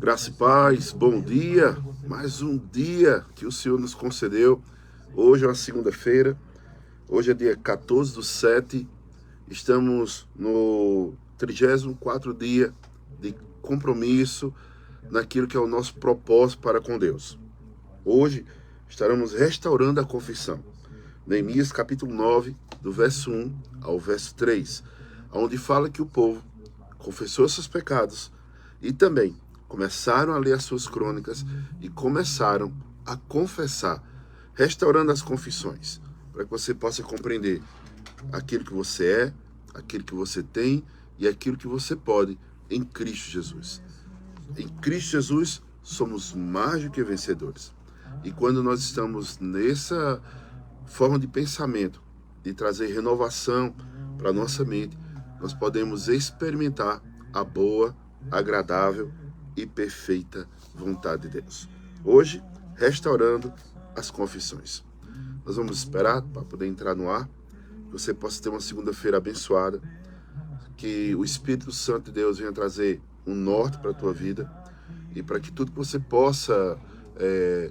Graça e paz, bom dia. Mais um dia que o Senhor nos concedeu. Hoje é uma segunda-feira. Hoje é dia 14/7. Estamos no 34º dia de compromisso naquilo que é o nosso propósito para com Deus. Hoje estaremos restaurando a confissão. Neemias capítulo 9, do verso 1 ao verso 3, onde fala que o povo confessou seus pecados e também começaram a ler as suas crônicas e começaram a confessar, restaurando as confissões, para que você possa compreender aquilo que você é, aquilo que você tem e aquilo que você pode em Cristo Jesus. Em Cristo Jesus somos mais do que vencedores. E quando nós estamos nessa forma de pensamento, de trazer renovação para a nossa mente, nós podemos experimentar a boa, agradável e perfeita vontade de Deus. Hoje, restaurando as confissões. Nós vamos esperar para poder entrar no ar, que você possa ter uma segunda-feira abençoada, que o Espírito Santo de Deus venha trazer um norte para a tua vida e para que tudo que você possa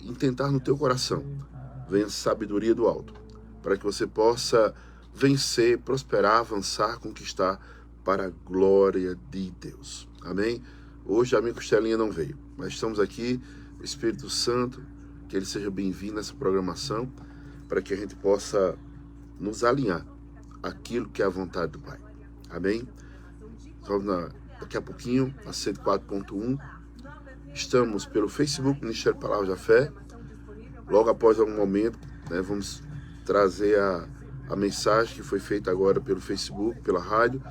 intentar no teu coração venha sabedoria do alto, para que você possa vencer, prosperar, avançar, conquistar para a glória de Deus. Amém? Hoje a minha costelinha não veio, mas estamos aqui, o Espírito Santo, que ele seja bem-vindo nessa programação, para que a gente possa nos alinhar àquilo que é a vontade do Pai. Amém? Então, daqui a pouquinho, a 104.1, estamos pelo Facebook, Ministério Palavra da Fé. Logo após algum momento, vamos trazer a mensagem que foi feita agora pelo Facebook, pela rádio,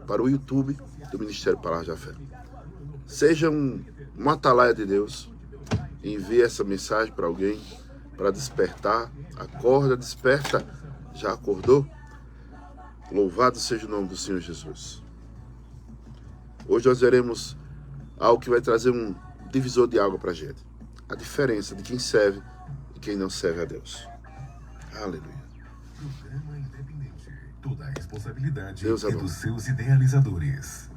para o YouTube do Ministério Palavra da Fé. Seja uma atalaia de Deus, envie essa mensagem para alguém, para despertar. Acorda, desperta. Já acordou? Louvado seja o nome do Senhor Jesus. Hoje nós veremos algo que vai trazer um divisor de água para a gente. A diferença de quem serve e quem não serve a Deus. Aleluia. Programa independente. Toda a responsabilidade Deus é bom. dos seus idealizadores.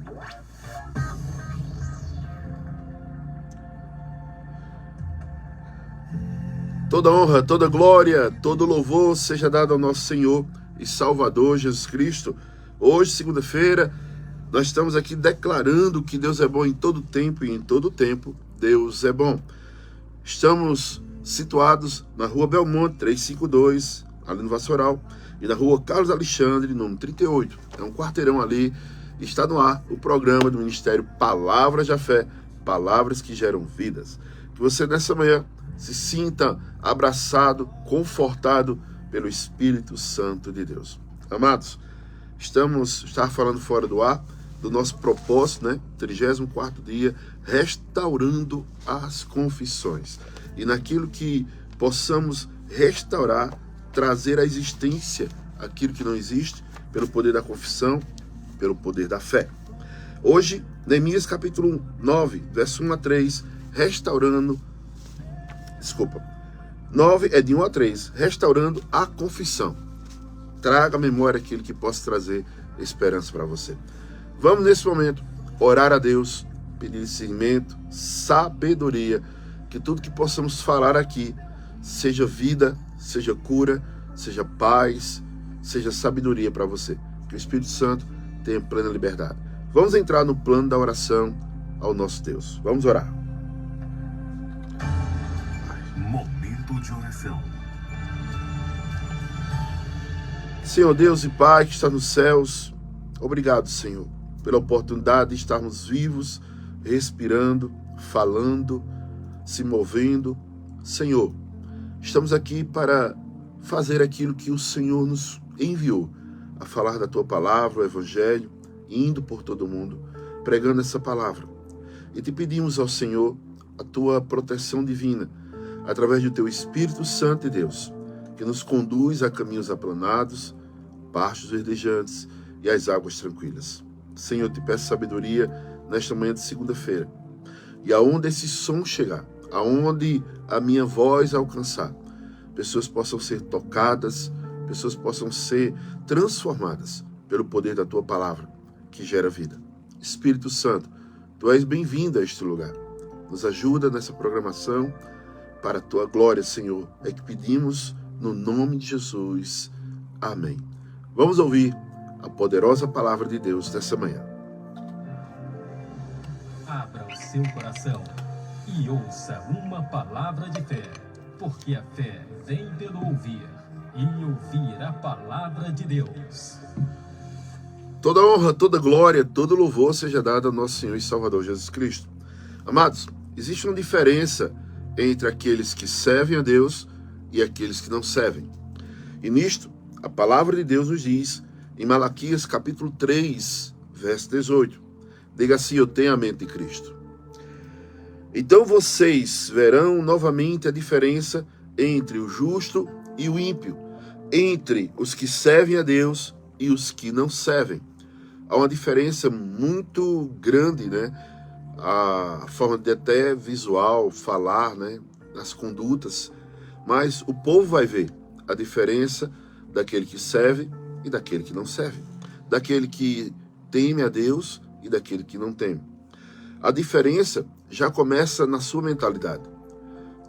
Toda honra, toda glória, todo louvor seja dado ao nosso Senhor e Salvador Jesus Cristo. Hoje, segunda-feira, nós estamos aqui declarando que Deus é bom em todo tempo e em todo tempo Deus é bom. Estamos situados na rua Belmonte, 352, ali no Vassoural, e na rua Carlos Alexandre, número 38. É um quarteirão ali. Está no ar o programa do Ministério Palavras da Fé, palavras que geram vidas. Que você nessa manhã se sinta abraçado, confortado pelo Espírito Santo de Deus. Amados, estava falando fora do ar do nosso propósito, 34º dia, restaurando as confissões. E naquilo que possamos restaurar, trazer à existência aquilo que não existe, pelo poder da confissão, pelo poder da fé. Hoje, Neemias capítulo 9, verso 1 a 3, 9 é de 1 a 3, restaurando a confissão. Traga à memória aquilo que possa trazer esperança para você. Vamos nesse momento orar a Deus, pedir discernimento, sabedoria, que tudo que possamos falar aqui seja vida, seja cura, seja paz, seja sabedoria para você. Que o Espírito Santo tenha plena liberdade. Vamos entrar no plano da oração ao nosso Deus. Vamos orar. Momento de oração. Senhor Deus e Pai que está nos céus, obrigado, Senhor, pela oportunidade de estarmos vivos, respirando, falando, se movendo. Senhor, estamos aqui para fazer aquilo que o Senhor nos enviou, a falar da Tua palavra, o Evangelho, indo por todo mundo, pregando essa palavra. E te pedimos ao Senhor a Tua proteção divina, através do Teu Espírito Santo de Deus, que nos conduz a caminhos aplanados, pastos verdejantes e às águas tranquilas. Senhor, te peço sabedoria nesta manhã de segunda-feira. E aonde esse som chegar, aonde a minha voz alcançar, pessoas possam ser tocadas, pessoas possam ser transformadas pelo poder da Tua palavra, que gera vida. Espírito Santo, Tu és bem-vindo a este lugar. Nos ajuda nessa programação para a tua glória, Senhor. É que pedimos no nome de Jesus. Amém. Vamos ouvir a poderosa palavra de Deus dessa manhã. Abra o seu coração e ouça uma palavra de fé, porque a fé vem pelo ouvir, e ouvir a palavra de Deus. Toda honra, toda glória, todo louvor seja dado ao nosso Senhor e Salvador Jesus Cristo. Amados, existe uma diferença entre aqueles que servem a Deus e aqueles que não servem. E nisto, a palavra de Deus nos diz, em Malaquias capítulo 3, verso 18, diga assim: eu tenho a mente de Cristo. Então vocês verão novamente a diferença entre o justo e o ímpio, entre os que servem a Deus e os que não servem. Há uma diferença muito grande, né? A forma de até visual, falar, né? As condutas. Mas o povo vai ver a diferença daquele que serve e daquele que não serve. Daquele que teme a Deus e daquele que não teme. A diferença já começa na sua mentalidade.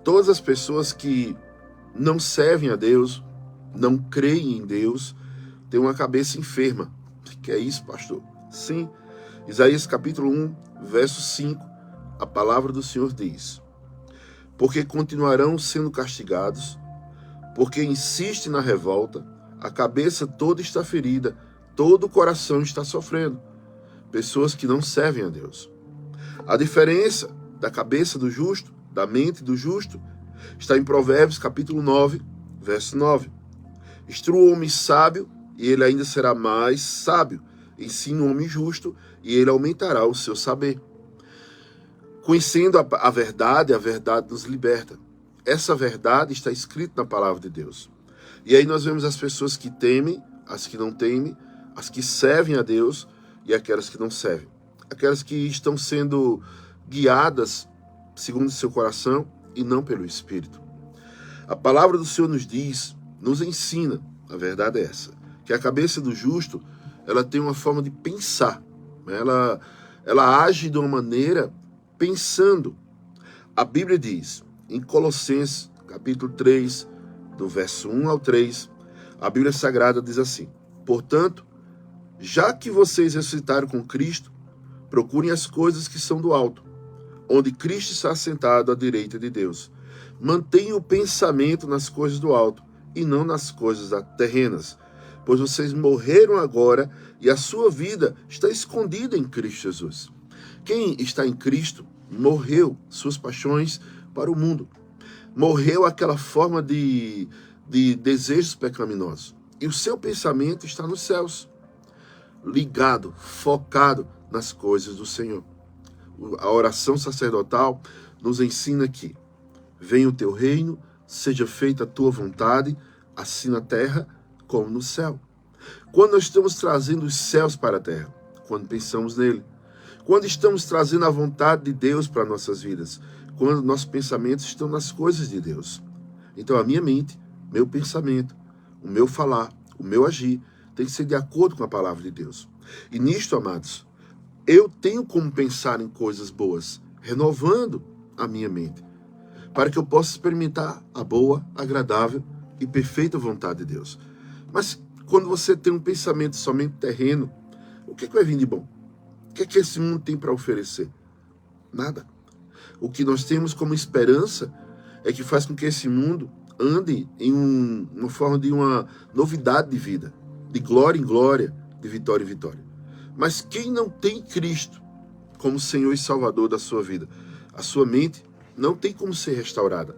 Todas as pessoas que não servem a Deus, não creem em Deus, têm uma cabeça enferma. Que é isso, pastor? Sim. Isaías capítulo 1, verso 5, a palavra do Senhor diz: porque continuarão sendo castigados, porque insiste na revolta, a cabeça toda está ferida, todo o coração está sofrendo. Pessoas que não servem a Deus. A diferença da cabeça do justo, da mente do justo, está em Provérbios capítulo 9, verso 9. Instrua o homem sábio, e ele ainda será mais sábio. Ensina o homem justo, e ele aumentará o seu saber. Conhecendo a verdade nos liberta. Essa verdade está escrita na palavra de Deus. E aí nós vemos as pessoas que temem, as que não temem, as que servem a Deus e aquelas que não servem. Aquelas que estão sendo guiadas segundo o seu coração e não pelo Espírito. A palavra do Senhor nos diz, nos ensina, a verdade é essa, que a cabeça do justo, ela tem uma forma de pensar. Ela age de uma maneira pensando. A Bíblia diz, em Colossenses, capítulo 3, do verso 1 ao 3, a Bíblia Sagrada diz assim: portanto, já que vocês ressuscitaram com Cristo, procurem as coisas que são do alto, onde Cristo está assentado à direita de Deus. Mantenham o pensamento nas coisas do alto e não nas coisas terrenas, pois vocês morreram agora e a sua vida está escondida em Cristo Jesus. Quem está em Cristo morreu suas paixões para o mundo. Morreu aquela forma de desejos pecaminosos. E o seu pensamento está nos céus, ligado, focado nas coisas do Senhor. A oração sacerdotal nos ensina que venha o teu reino, seja feita a tua vontade, assim na terra como no céu. Quando nós estamos trazendo os céus para a terra, quando pensamos nele, quando estamos trazendo a vontade de Deus para nossas vidas, quando nossos pensamentos estão nas coisas de Deus. Então a minha mente, meu pensamento, o meu falar, o meu agir, tem que ser de acordo com a palavra de Deus. E nisto, amados, eu tenho como pensar em coisas boas, renovando a minha mente, para que eu possa experimentar a boa, agradável e perfeita vontade de Deus. Mas quando você tem um pensamento somente terreno, o que vai vir de bom? O que esse mundo tem para oferecer? Nada. O que nós temos como esperança é que faz com que esse mundo ande em uma forma de uma novidade de vida, de glória em glória, de vitória em vitória. Mas quem não tem Cristo como Senhor e Salvador da sua vida, a sua mente não tem como ser restaurada,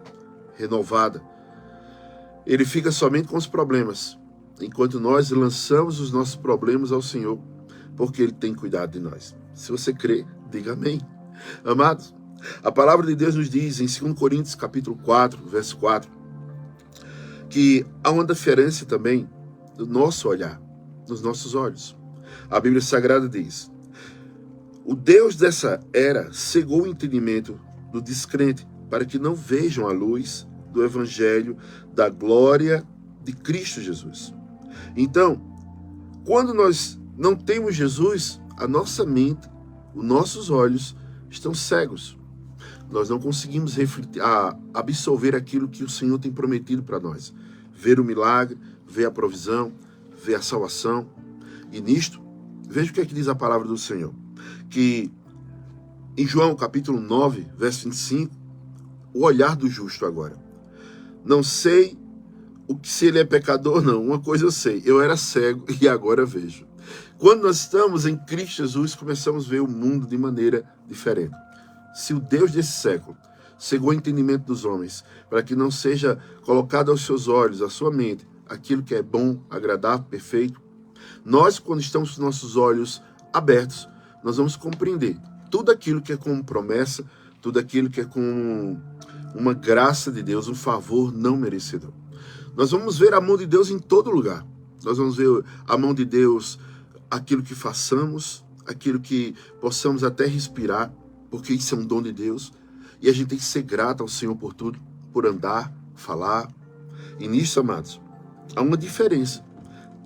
renovada. Ele fica somente com os problemas, enquanto nós lançamos os nossos problemas ao Senhor, porque Ele tem cuidado de nós. Se você crê, diga amém. Amados, a palavra de Deus nos diz em 2 Coríntios capítulo 4, verso 4, que há uma diferença também do nosso olhar, dos nossos olhos. A Bíblia Sagrada diz: o Deus dessa era cegou o entendimento do descrente, para que não vejam a luz do Evangelho da glória de Cristo Jesus. Então, quando nós não temos Jesus, a nossa mente, os nossos olhos estão cegos. Nós não conseguimos absorver aquilo que o Senhor tem prometido para nós. Ver o milagre, ver a provisão, ver a salvação. E nisto, veja o que é que diz a palavra do Senhor. Que em João capítulo 9, verso 25, o olhar do justo agora. Não sei se ele é pecador ou não. Uma coisa eu sei, eu era cego e agora vejo. Quando nós estamos em Cristo Jesus, começamos a ver o mundo de maneira diferente. Se o Deus desse século cegou o entendimento dos homens, para que não seja colocado aos seus olhos, à sua mente, aquilo que é bom, agradável, perfeito, nós, quando estamos com nossos olhos abertos, nós vamos compreender tudo aquilo que é como promessa, tudo aquilo que é como uma graça de Deus, um favor não merecedor. Nós vamos ver a mão de Deus em todo lugar. Nós vamos ver a mão de Deus, aquilo que façamos, aquilo que possamos até respirar, porque isso é um dom de Deus. E a gente tem que ser grato ao Senhor por tudo, por andar, falar. E nisso, amados, há uma diferença,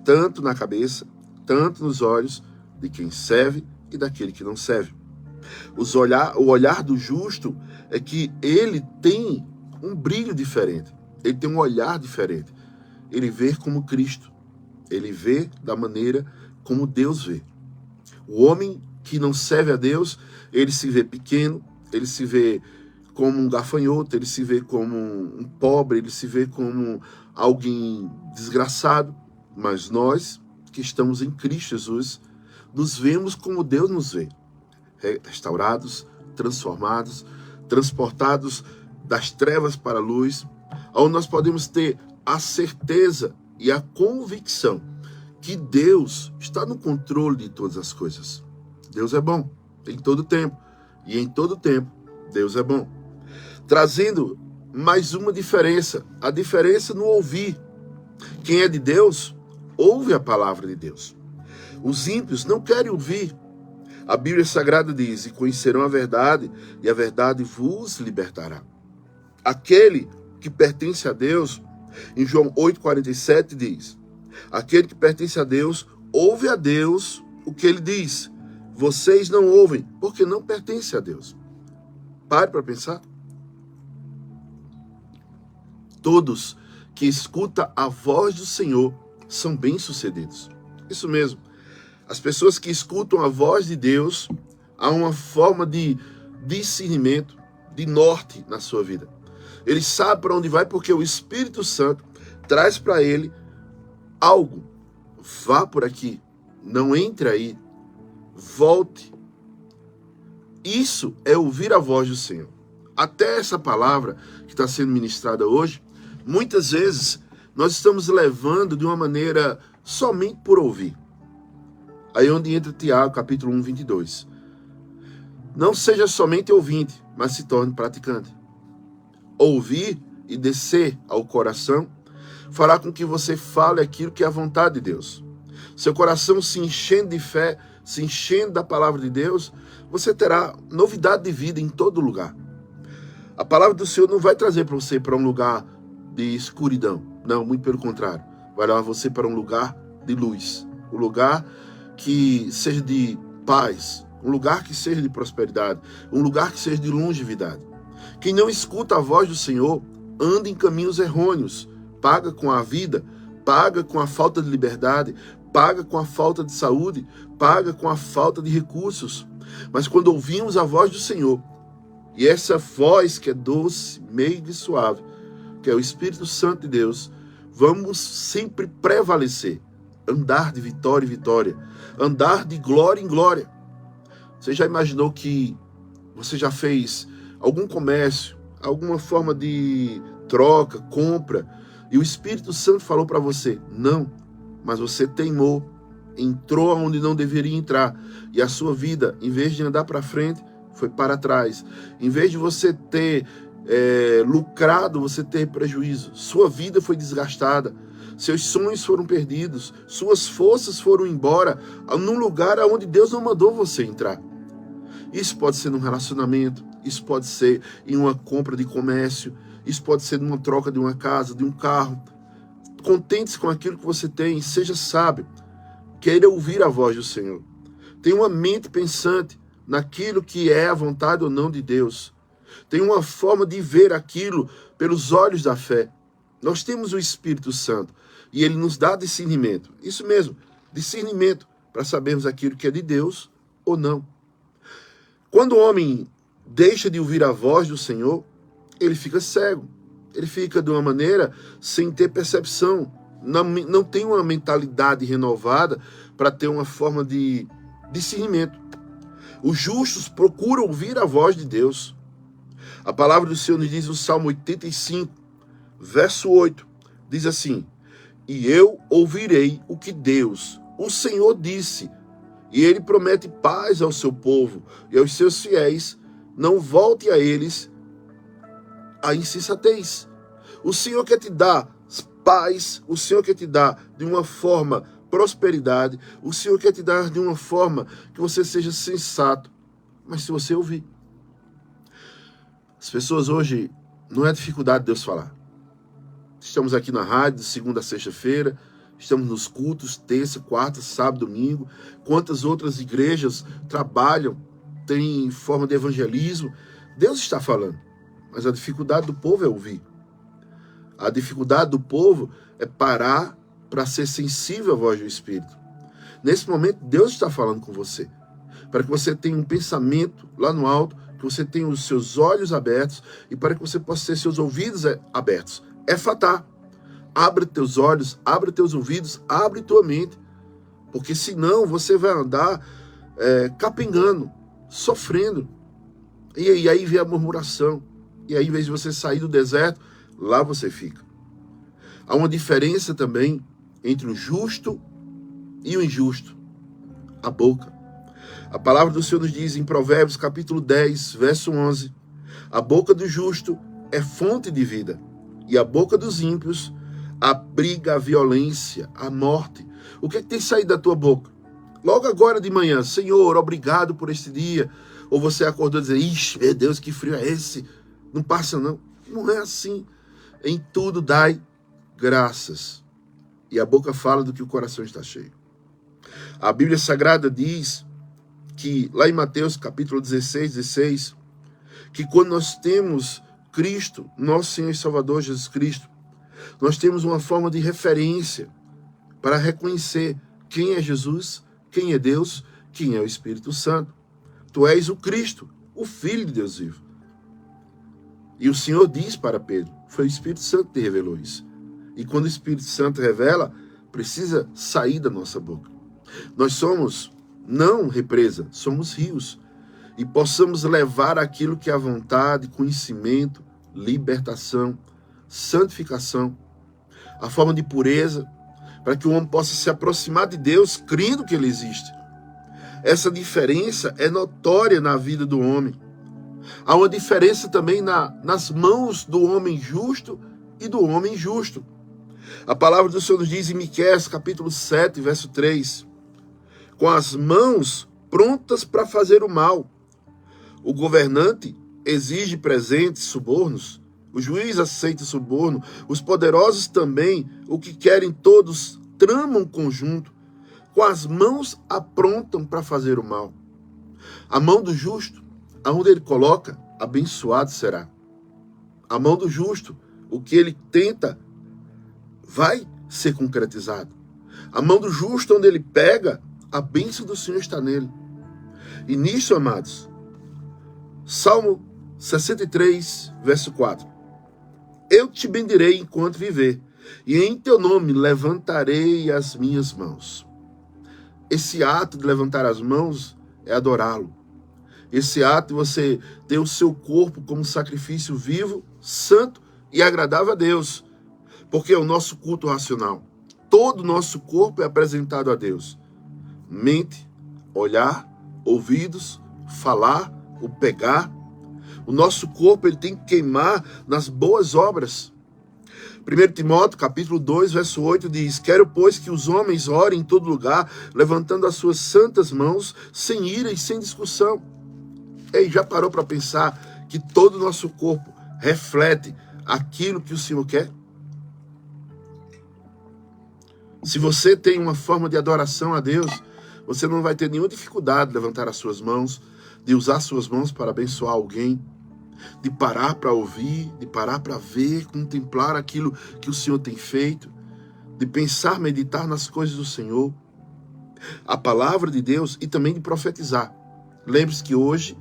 tanto na cabeça, tanto nos olhos de quem serve e daquele que não serve. O olhar do justo é que ele tem um brilho diferente, ele tem um olhar diferente. Ele vê como Cristo, ele vê da maneira como Deus vê. O homem que não serve a Deus, ele se vê pequeno, ele se vê como um gafanhoto, ele se vê como um pobre, ele se vê como alguém desgraçado. Mas nós, que estamos em Cristo Jesus, nos vemos como Deus nos vê. Restaurados, transformados, transportados das trevas para a luz, onde nós podemos ter a certeza e a convicção que Deus está no controle de todas as coisas. Deus é bom em todo tempo, e em todo tempo Deus é bom. Trazendo mais uma diferença, a diferença no ouvir. Quem é de Deus, ouve a palavra de Deus. Os ímpios não querem ouvir. A Bíblia Sagrada diz, e conhecerão a verdade, e a verdade vos libertará. Aquele que pertence a Deus, em João 8,47 diz, aquele que pertence a Deus, ouve a Deus o que ele diz. Vocês não ouvem, porque não pertencem a Deus. Pare para pensar. Todos que escutam a voz do Senhor são bem-sucedidos. Isso mesmo. As pessoas que escutam a voz de Deus, há uma forma de discernimento, de norte na sua vida. Ele sabe para onde vai porque o Espírito Santo traz para ele algo. Vá por aqui, não entre aí, volte. Isso é ouvir a voz do Senhor. Até essa palavra que está sendo ministrada hoje, muitas vezes nós estamos levando de uma maneira somente por ouvir. Aí onde entra Tiago, capítulo 1, 22. Não seja somente ouvinte, mas se torne praticante. Ouvir e descer ao coração fará com que você fale aquilo que é a vontade de Deus. Seu coração se enchendo de fé, se enchendo da palavra de Deus, você terá novidade de vida em todo lugar. A palavra do Senhor não vai trazer para você para um lugar de escuridão. Não, muito pelo contrário. Vai levar você para um lugar de luz. Um lugar que seja de paz. Um lugar que seja de prosperidade. Um lugar que seja de longevidade. Quem não escuta a voz do Senhor anda em caminhos errôneos. Paga com a vida, paga com a falta de liberdade, paga com a falta de saúde, paga com a falta de recursos. Mas quando ouvimos a voz do Senhor, e essa voz que é doce, meiga e suave, que é o Espírito Santo de Deus, vamos sempre prevalecer, andar de vitória em vitória, andar de glória em glória. Você já imaginou que você já fez algum comércio, alguma forma de troca, compra, e o Espírito Santo falou para você, não, mas você teimou, entrou onde não deveria entrar, e a sua vida, em vez de andar para frente, foi para trás. Em vez de você ter lucrado, você ter prejuízo. Sua vida foi desgastada, seus sonhos foram perdidos, suas forças foram embora, num lugar onde Deus não mandou você entrar. Isso pode ser num relacionamento, isso pode ser em uma compra de comércio, isso pode ser numa troca de uma casa, de um carro. Contente-se com aquilo que você tem, seja sábio, queira ouvir a voz do Senhor. Tenha uma mente pensante, naquilo que é a vontade ou não de Deus. Tem uma forma de ver aquilo pelos olhos da fé. Nós temos o Espírito Santo e ele nos dá discernimento. Isso mesmo, discernimento para sabermos aquilo que é de Deus ou não. Quando o homem deixa de ouvir a voz do Senhor, ele fica cego. Ele fica de uma maneira sem ter percepção. Não tem uma mentalidade renovada para ter uma forma de discernimento. Os justos procuram ouvir a voz de Deus. A palavra do Senhor nos diz no Salmo 85, verso 8, diz assim: e eu ouvirei o que Deus, o Senhor, disse, e ele promete paz ao seu povo e aos seus fiéis, não volte a eles a insensatez. O Senhor quer te dar paz, o Senhor quer te dar de uma forma prosperidade, o Senhor quer te dar de uma forma que você seja sensato, mas se você ouvir. As pessoas hoje, não é dificuldade de Deus falar. Estamos aqui na rádio, de segunda a sexta-feira, estamos nos cultos, terça, quarta, sábado, domingo. Quantas outras igrejas trabalham, têm forma de evangelismo. Deus está falando, mas a dificuldade do povo é ouvir. A dificuldade do povo é parar para ser sensível à voz do Espírito. Nesse momento, Deus está falando com você, para que você tenha um pensamento lá no alto, que você tenha os seus olhos abertos e para que você possa ter seus ouvidos abertos. É fatá. Abre teus olhos, abre teus ouvidos, abre tua mente, porque senão você vai andar capengando, sofrendo. E aí vem a murmuração. E aí, em vez de você sair do deserto, lá você fica. Há uma diferença também entre o justo e o injusto. A boca. A palavra do Senhor nos diz em Provérbios capítulo 10, verso 11. A boca do justo é fonte de vida, e a boca dos ímpios abriga a violência, a morte. O que é que tem saído da tua boca? Logo agora de manhã, Senhor, obrigado por este dia. Ou você acordou e dizer, ixi, meu Deus, que frio é esse? Não passa não. Não é assim. Em tudo dai graças. E a boca fala do que o coração está cheio. A Bíblia Sagrada diz que, lá em Mateus capítulo 16, que quando nós temos Cristo, nosso Senhor e Salvador Jesus Cristo, nós temos uma forma de referência para reconhecer quem é Jesus, quem é Deus, quem é o Espírito Santo. Tu és o Cristo, o Filho de Deus vivo. E o Senhor diz para Pedro, foi o Espírito Santo que te revelou isso. E quando o Espírito Santo revela, precisa sair da nossa boca. Nós somos, não represa, somos rios. E possamos levar aquilo que é a vontade, conhecimento, libertação, santificação, a forma de pureza, para que o homem possa se aproximar de Deus, crendo que Ele existe. Essa diferença é notória na vida do homem. Há uma diferença também nas mãos do homem justo e do homem injusto. A palavra do Senhor nos diz em Miqueias, capítulo 7, verso 3, com as mãos prontas para fazer o mal. O governante exige presentes, subornos. O juiz aceita suborno. Os poderosos também, o que querem todos, tramam conjunto. Com as mãos aprontam para fazer o mal. A mão do justo, aonde ele coloca, abençoado será. A mão do justo, o que ele tenta, vai ser concretizado. A mão do justo, onde ele pega, a bênção do Senhor está nele. E nisso, amados, Salmo 63, verso 4. Eu te bendirei enquanto viver, e em teu nome levantarei as minhas mãos. Esse ato de levantar as mãos é adorá-lo. Esse ato de você ter o seu corpo como sacrifício vivo, santo e agradável a Deus. Porque é o nosso culto racional. Todo o nosso corpo é apresentado a Deus. Mente, olhar, ouvidos, falar, o pegar. O nosso corpo ele tem que queimar nas boas obras. 1 Timóteo, capítulo 2, verso 8, diz: quero, pois, que os homens orem em todo lugar, levantando as suas santas mãos, sem ira e sem discussão. Ei, já parou para pensar que todo o nosso corpo reflete aquilo que o Senhor quer? Se você tem uma forma de adoração a Deus, você não vai ter nenhuma dificuldade de levantar as suas mãos, de usar suas mãos para abençoar alguém, de parar para ouvir, de parar para ver, contemplar aquilo que o Senhor tem feito, de pensar, meditar nas coisas do Senhor, a palavra de Deus e também de profetizar. Lembre-se que hoje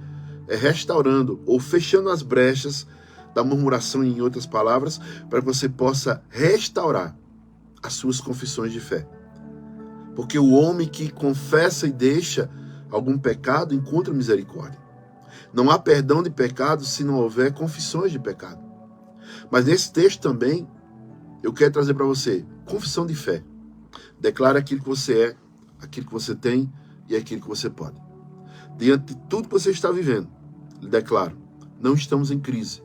é restaurando ou fechando as brechas da murmuração, em outras palavras, para que você possa restaurar as suas confissões de fé. Porque o homem que confessa e deixa algum pecado encontra misericórdia. Não há perdão de pecado se não houver confissões de pecado. Mas nesse texto também, eu quero trazer para você confissão de fé. Declara aquilo que você é, aquilo que você tem e aquilo que você pode. Diante de tudo que você está vivendo, declaro, não estamos em crise,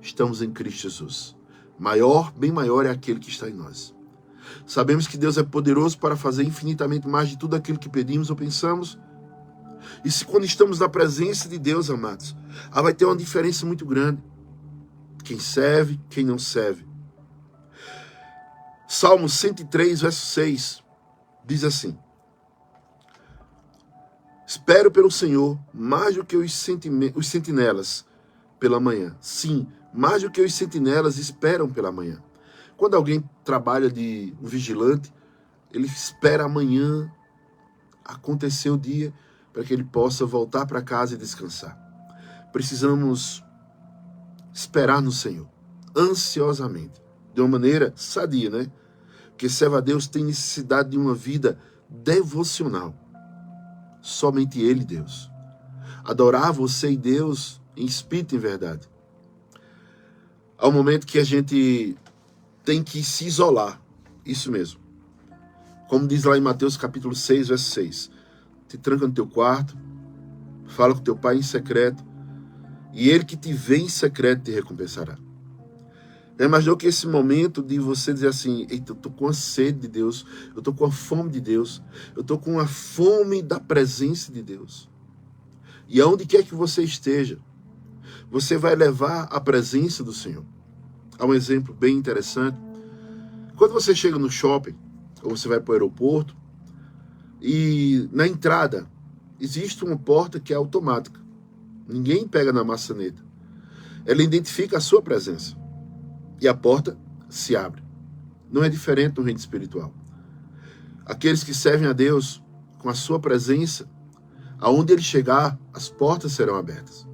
estamos em Cristo Jesus. Maior, bem maior é aquele que está em nós. Sabemos que Deus é poderoso para fazer infinitamente mais de tudo aquilo que pedimos ou pensamos. E se quando estamos na presença de Deus, amados, vai ter uma diferença muito grande. Quem serve, quem não serve. Salmo 103, verso 6, diz assim: espero pelo Senhor mais do que os sentinelas pela manhã. Sim, mais do que os sentinelas esperam pela manhã. Quando alguém trabalha de um vigilante, ele espera amanhã acontecer o dia para que ele possa voltar para casa e descansar. Precisamos esperar no Senhor, ansiosamente, de uma maneira sadia, né? Porque servo a Deus tem necessidade de uma vida devocional. Somente Ele, Deus. Adorar você e Deus em espírito e em verdade. Há um momento que a gente tem que se isolar. Isso mesmo. Como diz lá em Mateus capítulo 6, verso 6. Te tranca no teu quarto, fala com teu pai em secreto, e ele que te vê em secreto te recompensará. Já imaginou que esse momento de você dizer assim: eita, eu estou com a sede de Deus, eu estou com a fome de Deus, eu estou com a fome da presença de Deus. E aonde quer que você esteja, você vai levar a presença do Senhor. Há um exemplo bem interessante. Quando você chega no shopping, ou você vai para o aeroporto, e na entrada existe uma porta que é automática. Ninguém pega na maçaneta. Ela identifica a sua presença. E a porta se abre. Não é diferente no reino espiritual. Aqueles que servem a Deus com a sua presença, aonde ele chegar, as portas serão abertas.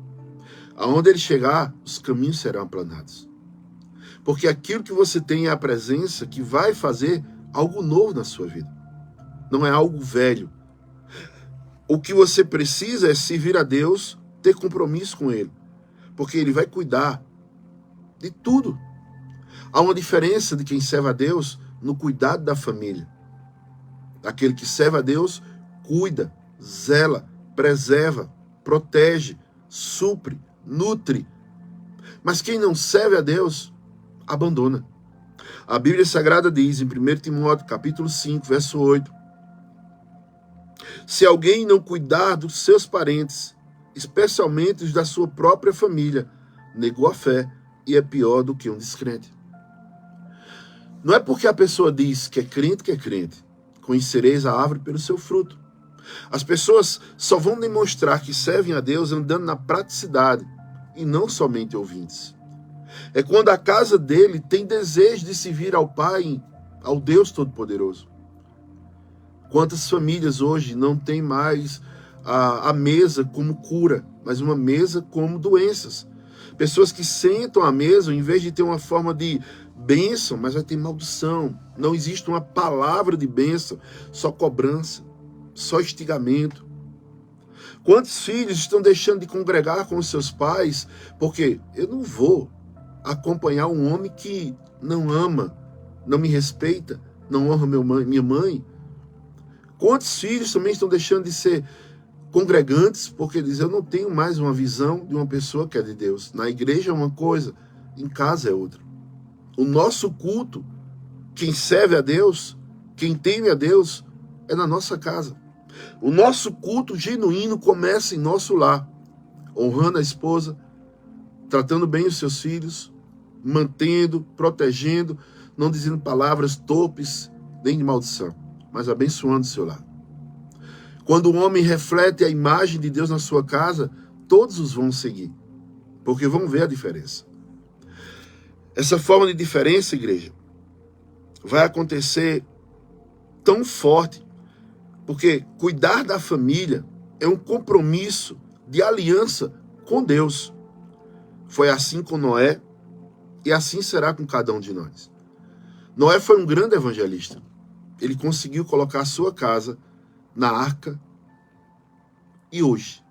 Aonde ele chegar, os caminhos serão aplanados. Porque aquilo que você tem é a presença que vai fazer algo novo na sua vida. Não é algo velho. O que você precisa é servir a Deus, ter compromisso com Ele. Porque Ele vai cuidar de tudo. Há uma diferença de quem serve a Deus no cuidado da família. Aquele que serve a Deus, cuida, zela, preserva, protege, supre, nutre. Mas quem não serve a Deus, abandona. A Bíblia Sagrada diz em 1 Timóteo, capítulo 5, verso 8, se alguém não cuidar dos seus parentes, especialmente os da sua própria família, negou a fé e é pior do que um descrente. Não é porque a pessoa diz que é crente, conhecereis a árvore pelo seu fruto. As pessoas só vão demonstrar que servem a Deus andando na praticidade e não somente ouvintes. É quando a casa dele tem desejo de servir ao Pai, ao Deus Todo-Poderoso. Quantas famílias hoje não têm mais a mesa como cura, mas uma mesa como doenças. Pessoas que sentam à mesa, em vez de ter uma forma de bênção, mas vai ter maldição. Não existe uma palavra de bênção, só cobrança, só instigamento. Quantos filhos estão deixando de congregar com os seus pais? Porque eu não vou acompanhar um homem que não ama, não me respeita, não honra minha mãe. Quantos filhos também estão deixando de ser congregantes porque dizem, eu não tenho mais uma visão de uma pessoa que é de Deus. Na igreja é uma coisa, em casa é outra. O nosso culto, quem serve a Deus, quem teme a Deus, é na nossa casa. O nosso culto genuíno começa em nosso lar, honrando a esposa, tratando bem os seus filhos, mantendo, protegendo, não dizendo palavras torpes, nem de maldição, mas abençoando o seu lar. Quando o homem reflete a imagem de Deus na sua casa, todos os vão seguir, porque vão ver a diferença. Essa forma de diferença, igreja, vai acontecer tão forte, porque cuidar da família é um compromisso de aliança com Deus. Foi assim com Noé e assim será com cada um de nós. Noé foi um grande evangelista. Ele conseguiu colocar a sua casa na arca. E hoje,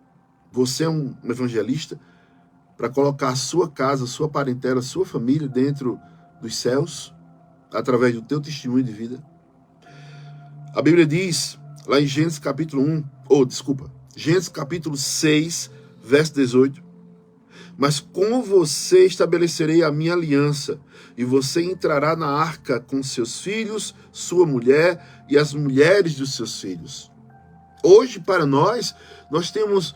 você é um evangelista para colocar a sua casa, a sua parentela, a sua família dentro dos céus, através do teu testemunho de vida. A Bíblia diz, lá em Gênesis capítulo 1, Gênesis capítulo 6, verso 18, mas com você estabelecerei a minha aliança, e você entrará na arca com seus filhos, sua mulher e as mulheres dos seus filhos. Hoje, para nós temos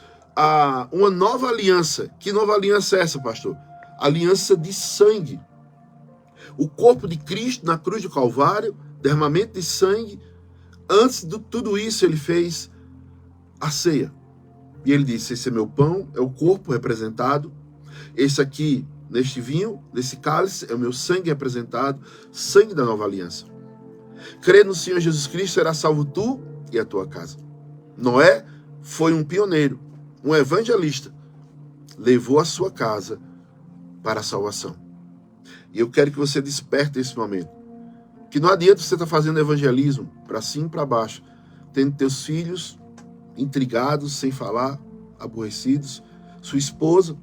uma nova aliança. Que nova aliança é essa, pastor? Aliança de sangue. O corpo de Cristo na cruz do Calvário, derramamento de sangue. Antes de tudo isso, ele fez a ceia. E ele disse, esse é meu pão, é o corpo representado. Esse aqui, neste vinho, nesse cálice, é o meu sangue representado, sangue da nova aliança. Crer no Senhor Jesus Cristo, será salvo tu e a tua casa. Noé foi um pioneiro, um evangelista. Levou a sua casa para a salvação. E eu quero que você desperte esse momento. Que não adianta você estar fazendo evangelismo para cima e para baixo, tendo teus filhos intrigados, sem falar, aborrecidos, sua esposa.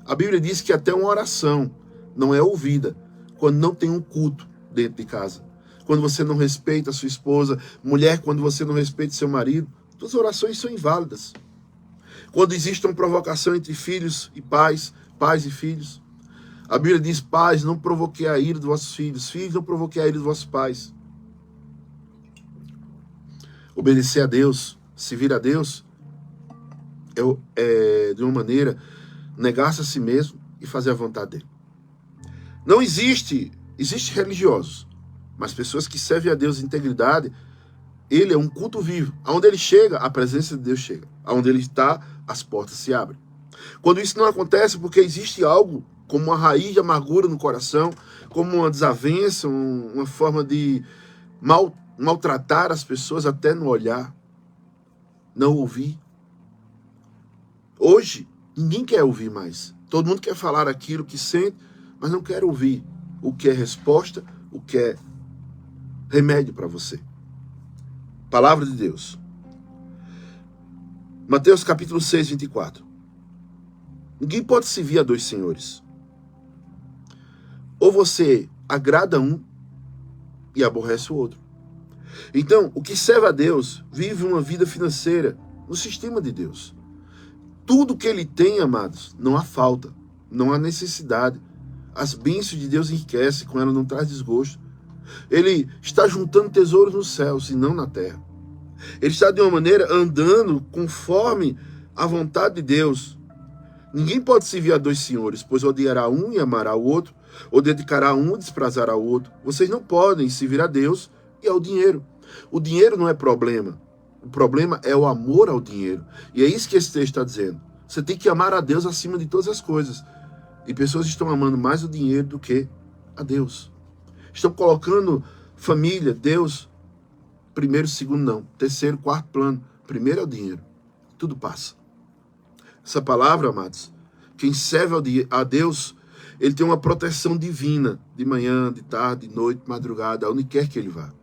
A Bíblia diz que até uma oração não é ouvida quando não tem um culto dentro de casa. Quando você não respeita a sua esposa, mulher, quando você não respeita seu marido, suas orações são inválidas. Quando existe uma provocação entre filhos e pais, pais e filhos, a Bíblia diz, pais, não provoquei a ira dos vossos filhos, filhos, não provoquei a ira dos vossos pais. Obedecer a Deus, servir a Deus, é de uma maneira, negar-se a si mesmo e fazer a vontade dele. Não existe religiosos, mas pessoas que servem a Deus em integridade. Ele é um culto vivo. Aonde ele chega, a presença de Deus chega. Aonde ele está, as portas se abrem. Quando isso não acontece, porque existe algo como uma raiz de amargura no coração, como uma desavença, uma forma de maltratar as pessoas até no olhar, não ouvir. Hoje, ninguém quer ouvir mais. Todo mundo quer falar aquilo que sente, mas não quer ouvir o que é resposta, o que é remédio para você. Palavra de Deus. Mateus capítulo 6, 24. Ninguém pode servir a dois senhores. Ou você agrada um e aborrece o outro. Então, o que serve a Deus vive uma vida financeira no sistema de Deus. Tudo que ele tem, amados, não há falta, não há necessidade. As bênçãos de Deus enriquecem, com ela não traz desgosto. Ele está juntando tesouros nos céus e não na terra. Ele está de uma maneira andando conforme a vontade de Deus. Ninguém pode servir a dois senhores, pois odiará um e amará o outro, ou dedicará um e desprezará o outro. Vocês não podem servir a Deus e ao dinheiro. O dinheiro não é problema. O problema é o amor ao dinheiro. E é isso que esse texto está dizendo. Você tem que amar a Deus acima de todas as coisas. E pessoas estão amando mais o dinheiro do que a Deus. Estão colocando família, Deus, primeiro, segundo não. Terceiro, quarto plano. Primeiro é o dinheiro. Tudo passa. Essa palavra, amados, quem serve a Deus, ele tem uma proteção divina. De manhã, de tarde, de noite, de madrugada, aonde quer que ele vá.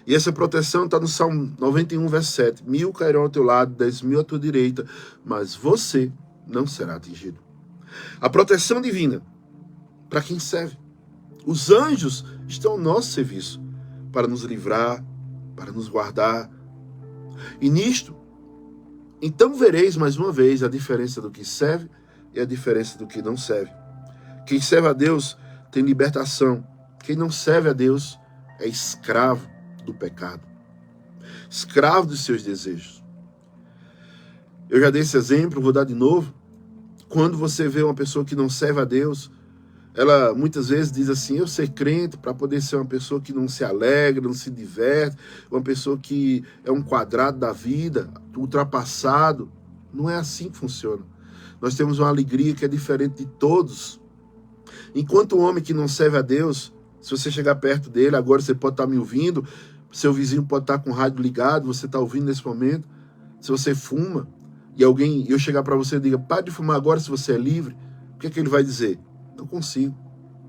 E essa proteção está no Salmo 91, verso 7. 1000 cairão ao teu lado, 10.000 à tua direita, mas você não será atingido. A proteção divina, para quem serve. Os anjos estão ao nosso serviço, para nos livrar, para nos guardar. E nisto, então vereis mais uma vez a diferença do que serve e a diferença do que não serve. Quem serve a Deus tem libertação. Quem não serve a Deus é escravo do pecado, escravo dos seus desejos. Eu já dei esse exemplo, vou dar de novo. Quando você vê uma pessoa que não serve a Deus, ela muitas vezes diz assim, eu ser crente para poder ser uma pessoa que não se alegra, não se diverte, uma pessoa que é um quadrado da vida, ultrapassado. Não é assim que funciona. Nós temos uma alegria que é diferente de todos. Enquanto o homem que não serve a Deus, se você chegar perto dele, agora você pode estar me ouvindo, seu vizinho pode estar com o rádio ligado, você está ouvindo nesse momento. Se você fuma, e eu chegar para você e diga, pare de fumar agora se você é livre, o que é que ele vai dizer? Não consigo,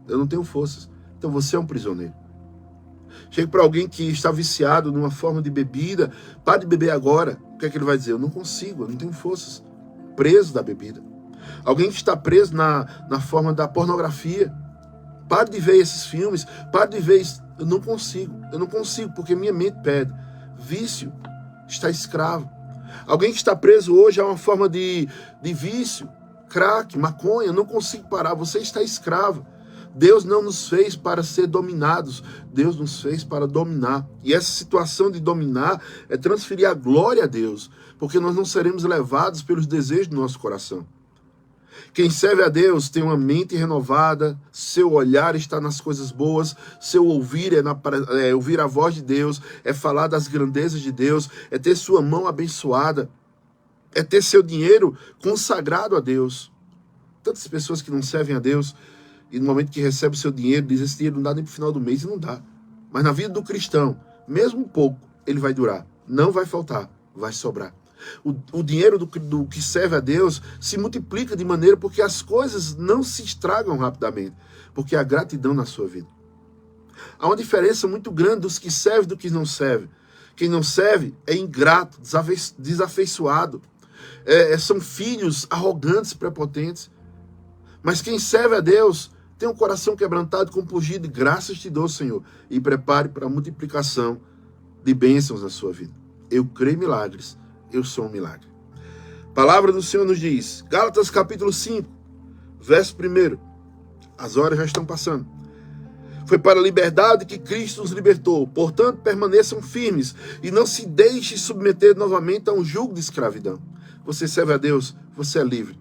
eu não tenho forças. Então você é um prisioneiro. Chega para alguém que está viciado numa forma de bebida, pare de beber agora, o que é que ele vai dizer? Eu não consigo, eu não tenho forças. Preso da bebida. Alguém que está preso na forma da pornografia, pare de ver esses filmes, pare de ver isso. Eu não consigo, porque minha mente pede. Vício, está escravo. Alguém que está preso hoje a uma forma de vício, crack, maconha, eu não consigo parar, você está escravo. Deus não nos fez para ser dominados, Deus nos fez para dominar. E essa situação de dominar é transferir a glória a Deus, porque nós não seremos levados pelos desejos do nosso coração. Quem serve a Deus tem uma mente renovada, seu olhar está nas coisas boas, seu ouvir é ouvir a voz de Deus, é falar das grandezas de Deus, é ter sua mão abençoada, é ter seu dinheiro consagrado a Deus. Tantas pessoas que não servem a Deus, e no momento que recebe o seu dinheiro, diz, esse dinheiro não dá nem para o final do mês, e não dá. Mas na vida do cristão, mesmo um pouco, ele vai durar, não vai faltar, vai sobrar. O dinheiro do que serve a Deus se multiplica de maneira porque as coisas não se estragam rapidamente, porque há gratidão na sua vida. Há uma diferença muito grande dos que servem e do que não serve. Quem não serve é ingrato, desafeiçoado, são filhos arrogantes, prepotentes. Mas quem serve a Deus tem um coração quebrantado, compungido, e graças te dou, Senhor, e prepare para a multiplicação de bênçãos na sua vida. Eu creio em milagres. Eu sou um milagre. A palavra do Senhor nos diz, Gálatas capítulo 5, verso 1, as horas já estão passando. Foi para a liberdade que Cristo nos libertou, portanto permaneçam firmes e não se deixe submeter novamente a um jugo de escravidão. Você serve a Deus, você é livre,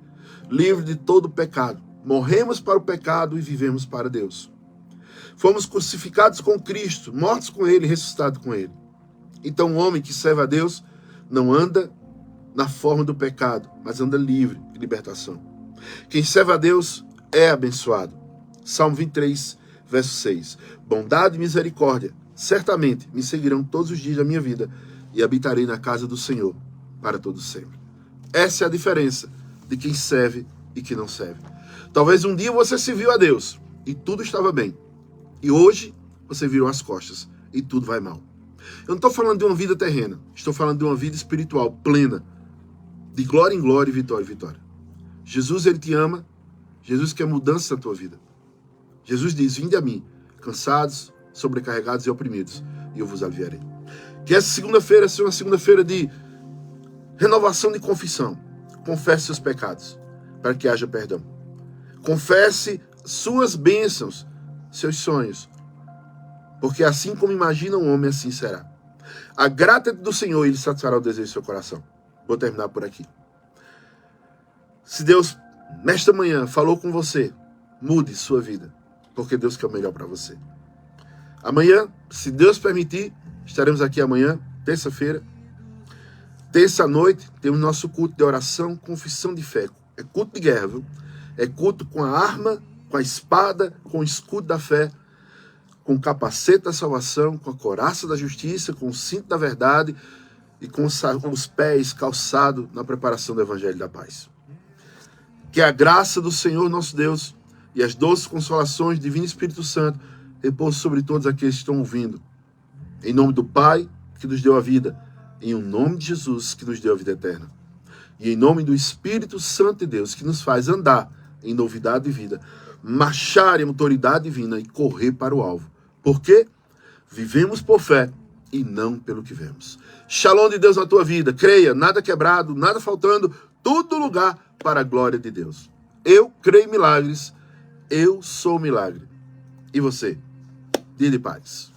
livre de todo pecado. Morremos para o pecado e vivemos para Deus. Fomos crucificados com Cristo, mortos com Ele, ressuscitados com Ele. Então o homem que serve a Deus não anda na forma do pecado, mas anda livre de libertação. Quem serve a Deus é abençoado. Salmo 23, verso 6. Bondade e misericórdia certamente me seguirão todos os dias da minha vida e habitarei na casa do Senhor para todo sempre. Essa é a diferença de quem serve e quem não serve. Talvez um dia você serviu a Deus e tudo estava bem. E hoje você virou as costas e tudo vai mal. Eu não estou falando de uma vida terrena, estou falando de uma vida espiritual plena, de glória em glória e vitória em vitória. Jesus, Ele te ama, Jesus quer mudança na tua vida. Jesus diz, vinde a mim, cansados, sobrecarregados e oprimidos, e eu vos aliviarei. Que essa segunda-feira seja uma segunda-feira de renovação de confissão. Confesse seus pecados, para que haja perdão. Confesse suas bênçãos, seus sonhos, porque assim como imagina um homem, assim será. A grata do Senhor, Ele satisfará o desejo do seu coração. Vou terminar por aqui. Se Deus, nesta manhã, falou com você, mude sua vida, porque Deus quer o melhor para você. Amanhã, se Deus permitir, estaremos aqui amanhã, terça-feira. Terça-noite, temos nosso culto de oração, confissão de fé. É culto de guerra, viu? É culto com a arma, com a espada, com o escudo da fé, com o capacete da salvação, com a couraça da justiça, com o cinto da verdade e com os pés calçados na preparação do Evangelho da Paz. Que a graça do Senhor nosso Deus e as doces consolações do Divino Espírito Santo repousem sobre todos aqueles que estão ouvindo. Em nome do Pai, que nos deu a vida, em nome de Jesus, que nos deu a vida eterna. E em nome do Espírito Santo de Deus, que nos faz andar em novidade de vida, marchar em autoridade divina e correr para o alvo. Porque vivemos por fé e não pelo que vemos. Shalom de Deus na tua vida. Creia, nada quebrado, nada faltando, tudo lugar para a glória de Deus. Eu creio em milagres, eu sou milagre. E você? Dia de paz.